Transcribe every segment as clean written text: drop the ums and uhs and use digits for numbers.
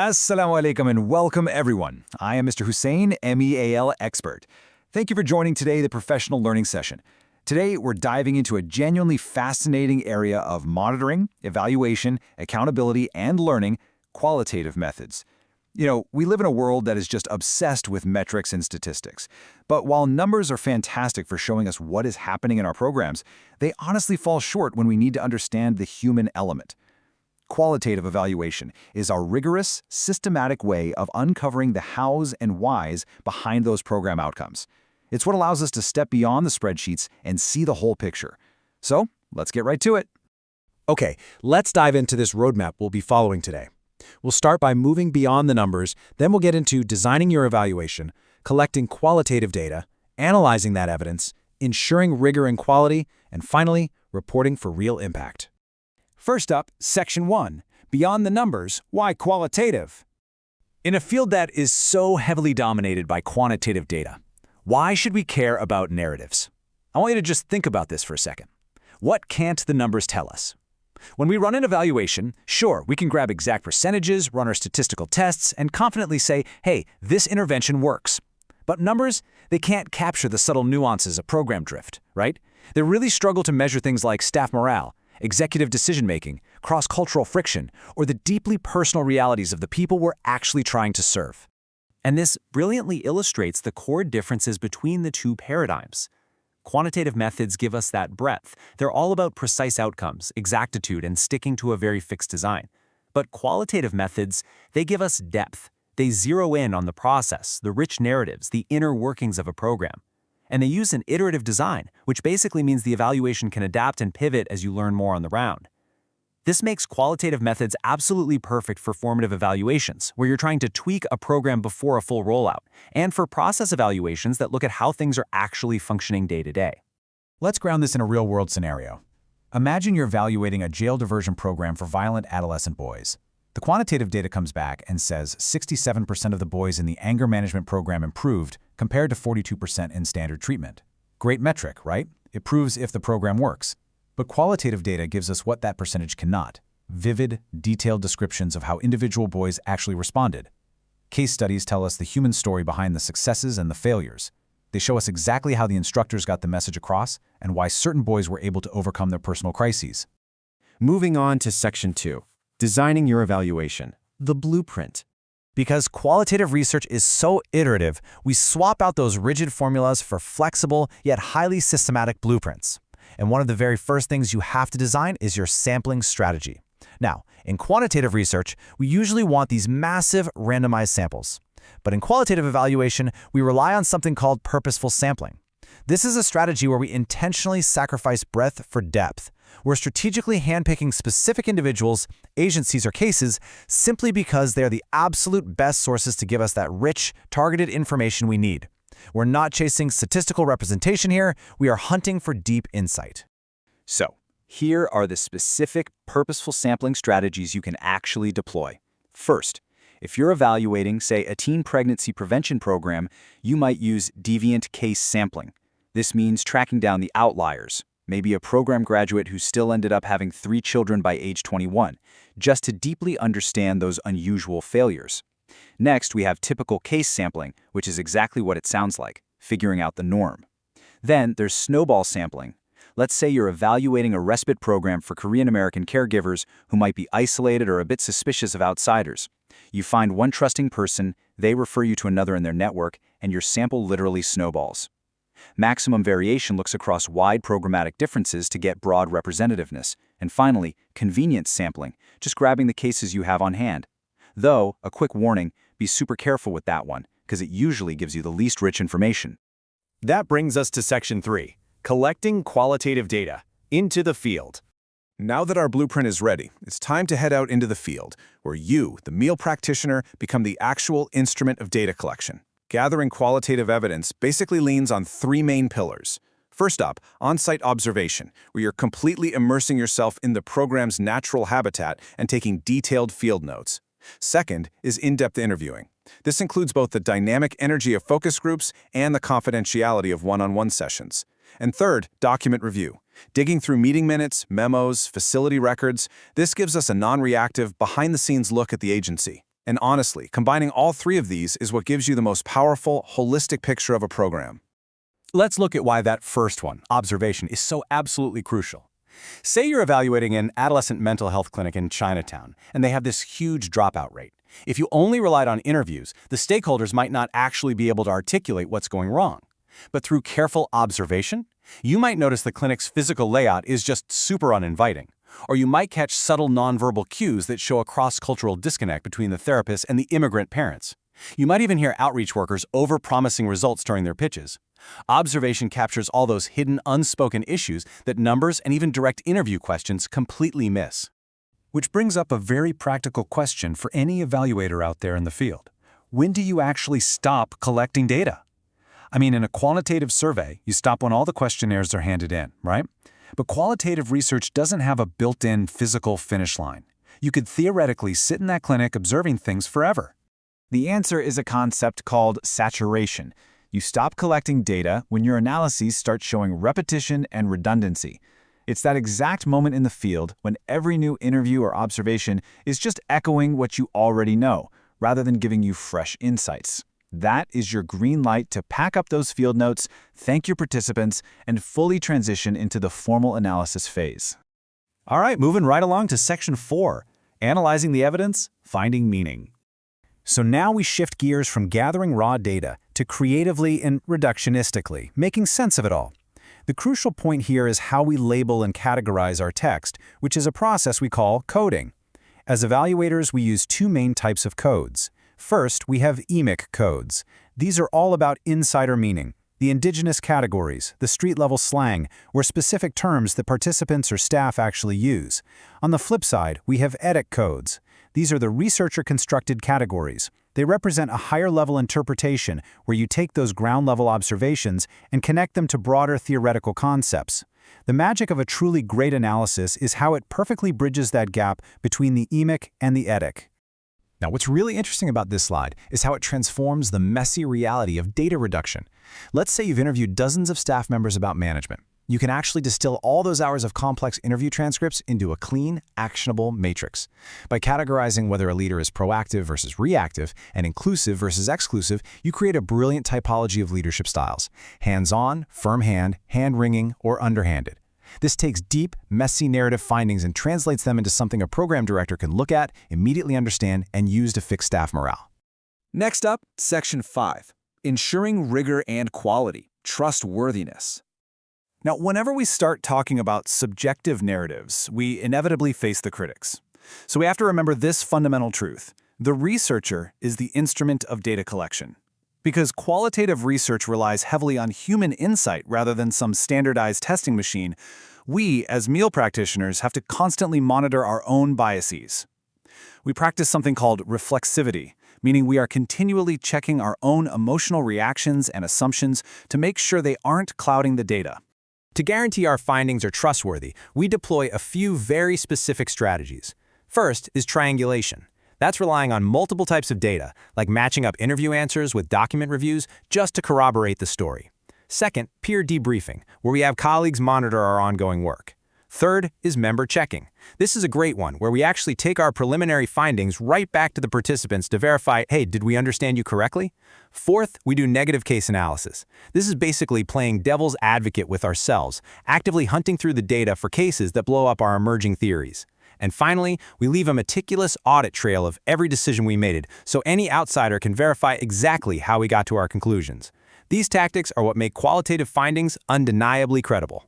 Assalamu alaikum and welcome everyone. I am Mr. Hussain, MEAL expert. Thank you for joining today the professional learning session. Today we're diving into a genuinely fascinating area of monitoring, evaluation, accountability, and learning, qualitative methods. We live in a world that is just obsessed with metrics and statistics. But while numbers are fantastic for showing us what is happening in our programs, they honestly fall short when we need to understand the human element. Qualitative evaluation is our rigorous, systematic way of uncovering the hows and whys behind those program outcomes. It's what allows us to step beyond the spreadsheets and see the whole picture. So, let's get right to it. Okay, let's dive into this roadmap we'll be following today. We'll start by moving beyond the numbers, then we'll get into designing your evaluation, collecting qualitative data, analyzing that evidence, ensuring rigor and quality, and finally, reporting for real impact. First up, Section 1, Beyond the Numbers, Why Qualitative? In a field that is so heavily dominated by quantitative data, why should we care about narratives? I want you to just think about this for a second. What can't the numbers tell us? When we run an evaluation, sure, we can grab exact percentages, run our statistical tests, and confidently say, hey, this intervention works. But numbers, they can't capture the subtle nuances of program drift, right? They really struggle to measure things like staff morale, executive decision-making, cross-cultural friction, or the deeply personal realities of the people we're actually trying to serve. And this brilliantly illustrates the core differences between the two paradigms. Quantitative methods give us that breadth. They're all about precise outcomes, exactitude, and sticking to a very fixed design. But qualitative methods, they give us depth. They zero in on the process, the rich narratives, the inner workings of a program. And they use an iterative design, which basically means the evaluation can adapt and pivot as you learn more on the round. This makes qualitative methods absolutely perfect for formative evaluations, where you're trying to tweak a program before a full rollout, and for process evaluations that look at how things are actually functioning day to day. Let's ground this in a real-world scenario. Imagine you're evaluating a jail diversion program for violent adolescent boys. The quantitative data comes back and says 67% of the boys in the anger management program improved compared to 42% in standard treatment. Great metric, right? It proves if the program works. But qualitative data gives us what that percentage cannot: vivid, detailed descriptions of how individual boys actually responded. Case studies tell us the human story behind the successes and the failures. They show us exactly how the instructors got the message across and why certain boys were able to overcome their personal crises. Moving on to Section 2, Designing your evaluation, the blueprint. Because qualitative research is so iterative, we swap out those rigid formulas for flexible yet highly systematic blueprints. And one of the very first things you have to design is your sampling strategy. Now, in quantitative research, we usually want these massive randomized samples. But in qualitative evaluation, we rely on something called purposeful sampling. This is a strategy where we intentionally sacrifice breadth for depth. We're strategically handpicking specific individuals, agencies, or cases simply because they're the absolute best sources to give us that rich, targeted information we need. We're not chasing statistical representation here, we are hunting for deep insight. So, here are the specific, purposeful sampling strategies you can actually deploy. First, if you're evaluating, say, a teen pregnancy prevention program, you might use deviant case sampling. This means tracking down the outliers, maybe a program graduate who still ended up having 3 children by age 21, just to deeply understand those unusual failures. Next, we have typical case sampling, which is exactly what it sounds like, figuring out the norm. Then there's snowball sampling. Let's say you're evaluating a respite program for Korean American caregivers who might be isolated or a bit suspicious of outsiders. You find one trusting person, they refer you to another in their network, and your sample literally snowballs. Maximum variation looks across wide programmatic differences to get broad representativeness. And finally, convenience sampling, just grabbing the cases you have on hand. Though, a quick warning, be super careful with that one, because it usually gives you the least rich information. That brings us to Section 3, Collecting Qualitative Data, into the field. Now that our blueprint is ready, it's time to head out into the field, where you, the MEAL practitioner, become the actual instrument of data collection. Gathering qualitative evidence basically leans on 3 main pillars. First up, on-site observation, where you're completely immersing yourself in the program's natural habitat and taking detailed field notes. Second is in-depth interviewing. This includes both the dynamic energy of focus groups and the confidentiality of one-on-one sessions. And third, document review. Digging through meeting minutes, memos, facility records, this gives us a non-reactive, behind-the-scenes look at the agency. And honestly, combining all three of these is what gives you the most powerful, holistic picture of a program. Let's look at why that first one, observation, is so absolutely crucial. Say you're evaluating an adolescent mental health clinic in Chinatown, and they have this huge dropout rate. If you only relied on interviews, the stakeholders might not actually be able to articulate what's going wrong. But through careful observation, you might notice the clinic's physical layout is just super uninviting. Or you might catch subtle nonverbal cues that show a cross-cultural disconnect between the therapist and the immigrant parents. You might even hear outreach workers over-promising results during their pitches. Observation captures all those hidden, unspoken issues that numbers and even direct interview questions completely miss. Which brings up a very practical question for any evaluator out there in the field. When do you actually stop collecting data? I mean, in a quantitative survey, you stop when all the questionnaires are handed in, right? But qualitative research doesn't have a built-in physical finish line. You could theoretically sit in that clinic observing things forever. The answer is a concept called saturation. You stop collecting data when your analyses start showing repetition and redundancy. It's that exact moment in the field when every new interview or observation is just echoing what you already know, rather than giving you fresh insights. That is your green light to pack up those field notes, thank your participants, and fully transition into the formal analysis phase. All right, moving right along to Section 4, Analyzing the Evidence, Finding Meaning. So now we shift gears from gathering raw data to creatively and reductionistically making sense of it all. The crucial point here is how we label and categorize our text, which is a process we call coding. As evaluators, we use two main types of codes. First, we have EMIC codes. These are all about insider meaning, the indigenous categories, the street-level slang, or specific terms that participants or staff actually use. On the flip side, we have EDIC codes. These are the researcher-constructed categories. They represent a higher-level interpretation where you take those ground-level observations and connect them to broader theoretical concepts. The magic of a truly great analysis is how it perfectly bridges that gap between the EMIC and the EDIC. Now, what's really interesting about this slide is how it transforms the messy reality of data reduction. Let's say you've interviewed dozens of staff members about management. You can actually distill all those hours of complex interview transcripts into a clean, actionable matrix. By categorizing whether a leader is proactive versus reactive and inclusive versus exclusive, you create a brilliant typology of leadership styles: hands-on, firm hand, hand-wringing, or underhanded. This takes deep, messy narrative findings and translates them into something a program director can look at, immediately understand, and use to fix staff morale. Next up, Section 5, Ensuring Rigor and Quality, Trustworthiness. Now, whenever we start talking about subjective narratives, we inevitably face the critics. So we have to remember this fundamental truth: the researcher is the instrument of data collection. Because qualitative research relies heavily on human insight rather than some standardized testing machine, we, as meal practitioners, have to constantly monitor our own biases. We practice something called reflexivity, meaning we are continually checking our own emotional reactions and assumptions to make sure they aren't clouding the data. To guarantee our findings are trustworthy, we deploy a few very specific strategies. First is triangulation. That's relying on multiple types of data, like matching up interview answers with document reviews just to corroborate the story. Second, peer debriefing, where we have colleagues monitor our ongoing work. Third is member checking. This is a great one, where we actually take our preliminary findings right back to the participants to verify, hey, did we understand you correctly? Fourth, we do negative case analysis. This is basically playing devil's advocate with ourselves, actively hunting through the data for cases that blow up our emerging theories. And finally, we leave a meticulous audit trail of every decision we made, so any outsider can verify exactly how we got to our conclusions. These tactics are what make qualitative findings undeniably credible.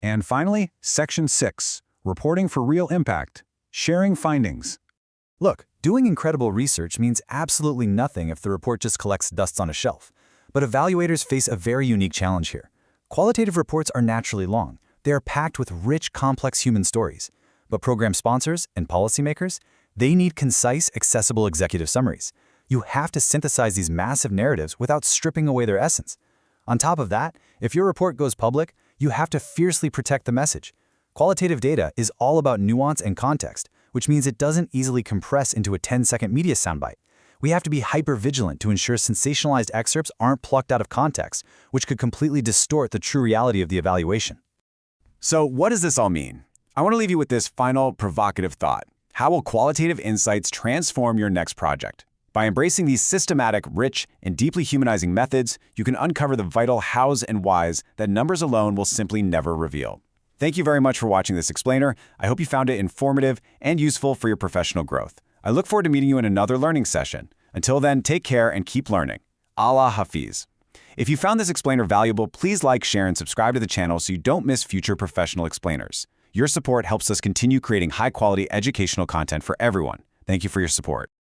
And finally, Section 6, Reporting for Real Impact, Sharing Findings. Look, doing incredible research means absolutely nothing if the report just collects dust on a shelf. But evaluators face a very unique challenge here. Qualitative reports are naturally long. They are packed with rich, complex human stories. But program sponsors and policymakers, they need concise, accessible executive summaries. You have to synthesize these massive narratives without stripping away their essence. On top of that, if your report goes public, you have to fiercely protect the message. Qualitative data is all about nuance and context, which means it doesn't easily compress into a 10-second media soundbite. We have to be hyper-vigilant to ensure sensationalized excerpts aren't plucked out of context, which could completely distort the true reality of the evaluation. So what does this all mean? I want to leave you with this final provocative thought. How will qualitative insights transform your next project? By embracing these systematic, rich, and deeply humanizing methods, you can uncover the vital hows and whys that numbers alone will simply never reveal. Thank you very much for watching this explainer. I hope you found it informative and useful for your professional growth. I look forward to meeting you in another learning session. Until then, take care and keep learning. Allah Hafiz. If you found this explainer valuable, please like, share, and subscribe to the channel so you don't miss future professional explainers. Your support helps us continue creating high-quality educational content for everyone. Thank you for your support.